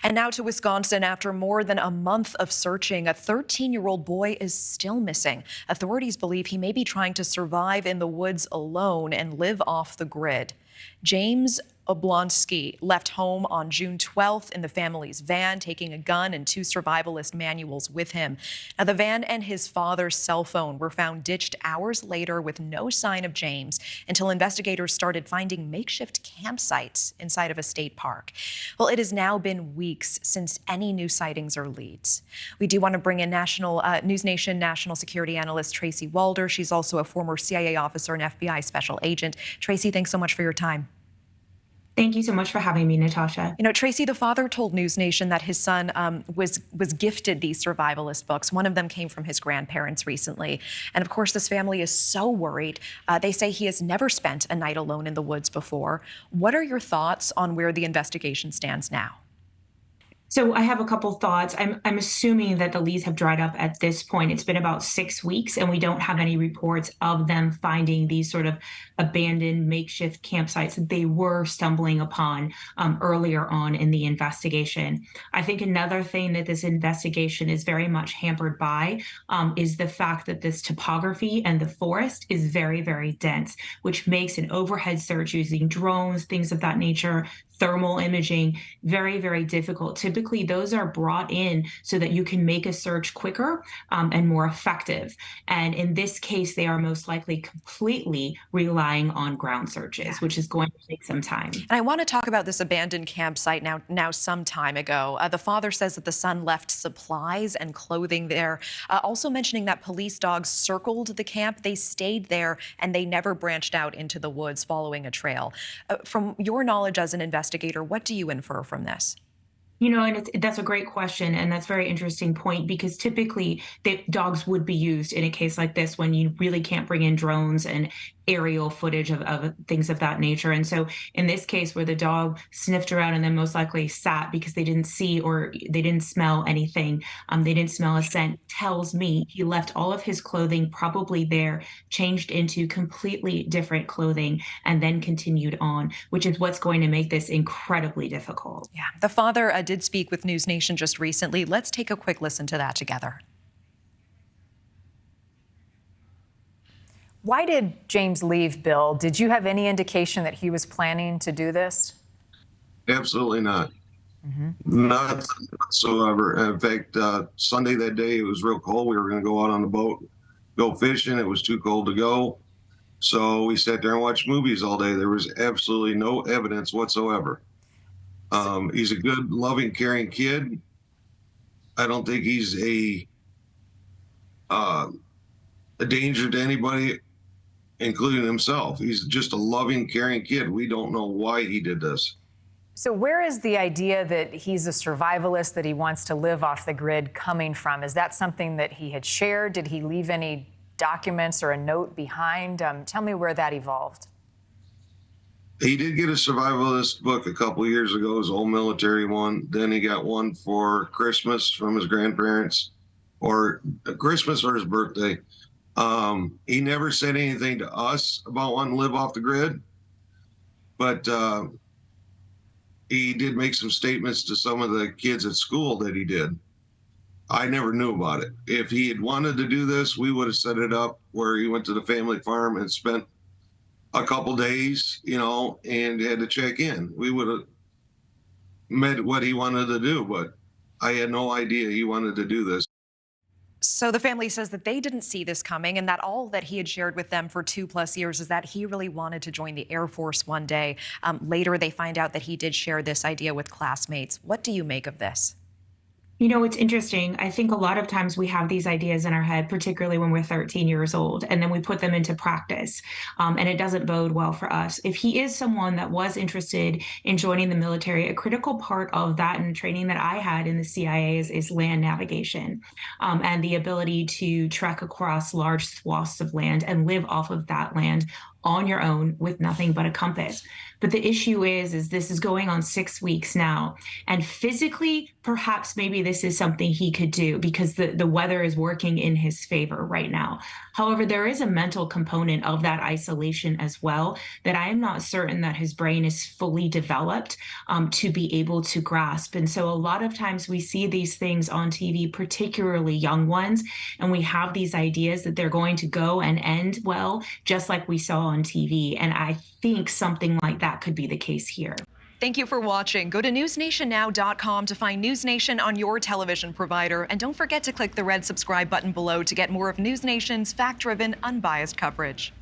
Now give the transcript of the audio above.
And now to Wisconsin. After more than a month of searching, a 13-year-old boy is still missing. Authorities believe he may be trying to survive in the woods alone and live off the grid. James Oblonsky left home on June 12th in the family's van, taking a gun and two survivalist manuals with him. Now, the van and his father's cell phone were found ditched hours later with no sign of James until investigators started finding makeshift campsites inside of a state park. Well, it has now been weeks since any new sightings or leads. We do want to bring in NewsNation national security analyst Tracy Walder. She's also a former CIA officer and FBI special agent. Tracy, thanks so much for your time. Thank you so much for having me, Natasha. You know, Tracy, the father told NewsNation that his son was gifted these survivalist books. One of them came from his grandparents recently. And of course, this family is so worried. They say he has never spent a night alone in the woods before. What are your thoughts on where the investigation stands now? So I have a couple thoughts. I'm assuming that the leads have dried up at this point. It's been about 6 weeks, and we don't have any reports of them finding these sort of abandoned makeshift campsites that they were stumbling upon earlier on in the investigation. I think another thing that this investigation is very much hampered by is the fact that this topography and the forest is very, very dense, which makes an overhead search using drones, things of that nature, thermal imaging, very, very difficult. Typically, those are brought in so that you can make a search quicker and more effective. And in this case, they are most likely completely relying on ground searches, which is going to take some time. And I want to talk about this abandoned campsite now some time ago. The father says that the son left supplies and clothing there, also mentioning that police dogs circled the camp. They stayed there and they never branched out into the woods following a trail. From your knowledge as an investigator, what do you infer from this? You know, and that's a great question, and that's a very interesting point because typically dogs would be used in a case like this when you really can't bring in drones and aerial footage of things of that nature. And so in this case where the dog sniffed around and then most likely sat because they didn't see or they didn't smell anything, they didn't smell a scent, tells me he left all of his clothing probably there, changed into completely different clothing, and then continued on, which is what's going to make this incredibly difficult. Yeah, the father did speak with NewsNation just recently. Let's take a quick listen to that together. Why did James leave, Bill? Did you have any indication that he was planning to do this? Absolutely not. Not whatsoever. In fact, Sunday that day, it was real cold. We were going to go out on the boat, go fishing. It was too cold to go. So we sat there and watched movies all day. There was absolutely no evidence whatsoever. He's a good, loving, caring kid. I don't think he's a danger to anybody, including himself. He's just a loving, caring kid. We don't know why he did this. So where is the idea that he's a survivalist, that he wants to live off the grid coming from? Is that something that he had shared? Did he leave any documents or a note behind? Tell me where that evolved. He did get a survivalist book a couple years ago, his old military one. Then he got one for Christmas from his grandparents, or Christmas or his birthday. He never said anything to us about wanting to live off the grid, but he did make some statements to some of the kids at school that he did. I never knew about it. If he had wanted to do this, we would have set it up where he went to the family farm and spent a couple days, you know, and had to check in. We would have met what he wanted to do, but I had no idea he wanted to do this. So the family says that they didn't see this coming and that all that he had shared with them for 2+ years is that he really wanted to join the Air Force one day. Later, they find out that he did share this idea with classmates. What do you make of this? You know, it's interesting. I think a lot of times we have these ideas in our head, particularly when we're 13 years old, and then we put them into practice, and it doesn't bode well for us. If he is someone that was interested in joining the military, a critical part of that and training that I had in the CIA is land navigation, and the ability to trek across large swaths of land and live off of that land on your own with nothing but a compass. But the issue is this is going on 6 weeks now. And physically, perhaps maybe this is something he could do because the weather is working in his favor right now. However, there is a mental component of that isolation as well that I am not certain that his brain is fully developed to be able to grasp. And so a lot of times we see these things on TV, particularly young ones, and we have these ideas that they're going to go and end well, just like we saw on TV. And I think something like that could be the case here. Thank you for watching. Go to newsnationnow.com to find News Nation on your television provider. And don't forget to click the red subscribe button below to get more of News Nation's fact-driven, unbiased coverage.